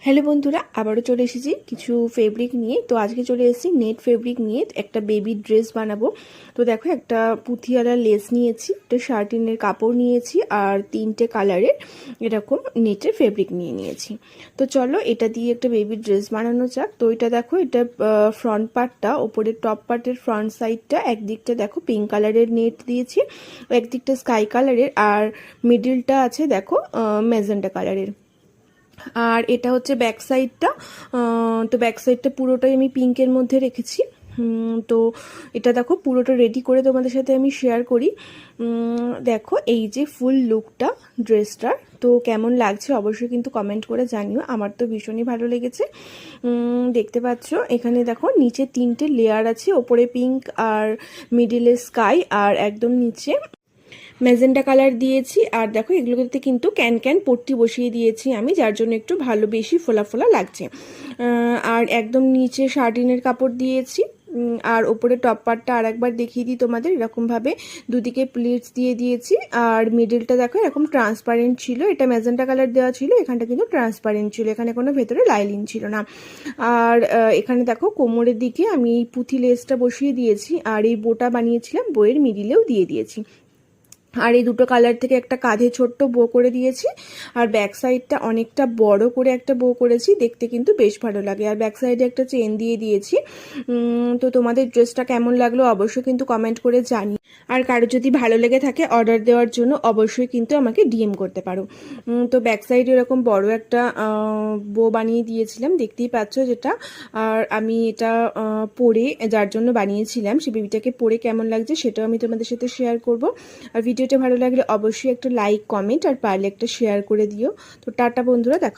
Hello বন্ধুরা, আবারও চলে এসেছি কিছু ফেব্রিক নিয়ে। তো আজকে চলে এসেছি নেট ফেব্রিক নিয়ে একটা বেবি ড্রেস বানাবো। তো দেখো, একটা পুঁথিওয়ালা লেস নিয়েছি, একটা শার্টিনের কাপড় নিয়েছি, আর 3টে কালারের এরকম নেটের ফেব্রিক নিয়েছি। তো চলো এটা দিয়ে একটা বেবি ড্রেস বানানো যাক। তো এটা দেখো, এটা ফ্রন্ট পার্টটা, ওপরের টপ পার্টের ফ্রন্ট সাইডটা একদিকটা দেখো পিঙ্ক কালারের নেট দিয়েছি, একদিকটা স্কাই কালারের, আর মিডিলটা আছে দেখো ম্যাজেন্টা কালারের। আর এটা হচ্ছে ব্যাক সাইডটা। তো ব্যাক সাইডটা পুরোটাই আমি পিঙ্কের মধ্যে রেখেছি। তো এটা দেখো পুরোটা রেডি করে তোমাদের সাথে আমি শেয়ার করি। দেখো এই যে ফুল লুকটা ড্রেসটার, তো কেমন লাগছে অবশ্যই কিন্তু কমেন্ট করে জানিও। আমার তো ভীষণই ভালো লেগেছে। দেখতে পাচ্ছ এখানে দেখো নিচে 3টে লেয়ার আছে, ওপরে পিঙ্ক, আর মিডিলে স্কাই, আর একদম নিচে ম্যাজেন্টা কালার দিয়েছি। আর দেখো এগুলোতে কিন্তু ক্যান ক্যান পট্টি বসিয়ে দিয়েছি আমি, যার জন্য একটু ভালো বেশি ফোলা ফোলা লাগছে। আর একদম নিচে শার্টিনের কাপড় দিয়েছি। আর ওপরে টপ পার্টটা আর একবার দেখিয়ে দিই তোমাদের, এরকমভাবে দুদিকে প্লিটস দিয়ে দিয়েছি। আর মিডিলটা দেখো এরকম ট্রান্সপারেন্ট ছিল, এটা ম্যাজেন্টা কালার দেওয়া ছিল, এখানটা কিন্তু ট্রান্সপারেন্ট ছিল, এখানে কোনো ভেতরে লাইলিন ছিল না। আর এখানে দেখো কোমরের দিকে আমি এই পুঁথি লেসটা বসিয়ে দিয়েছি, আর এই বোটা বানিয়েছিলাম বইয়ের মিডিলেও দিয়ে দিয়েছি। আর এই দুটো কালার থেকে একটা কাঁধে ছোট্ট বো করে দিয়েছি, আর ব্যাক সাইডটা অনেকটা বড় করে একটা বো করেছি, দেখতে কিন্তু বেশ ভালো লাগে। আর ব্যাক সাইডে একটা চেন দিয়ে দিয়েছি। তো তোমাদের ড্রেসটা কেমন লাগলো অবশ্যই কিন্তু কমেন্ট করে জানি। আর কারো যদি ভালো লেগে থাকে অর্ডার দেওয়ার জন্য অবশ্যই কিন্তু আমাকে ডিএম করতে পারো। তো ব্যাক সাইডে এরকম বড় একটা বো বানিয়ে দিয়েছিলাম, দেখতেই পাচ্ছ যেটা। আর আমি এটা পরে, যার জন্য বানিয়েছিলাম, সেই বেবিটাকে পরে কেমন লাগছে সেটাও আমি তোমাদের সাথে শেয়ার করব। আর ভিডিওটা ভালো লাগলে অবশ্যই একটা লাইক, কমেন্ট, আর পারলে একটা শেয়ার করে দিও। তো টাটা বন্ধুরা, দেখা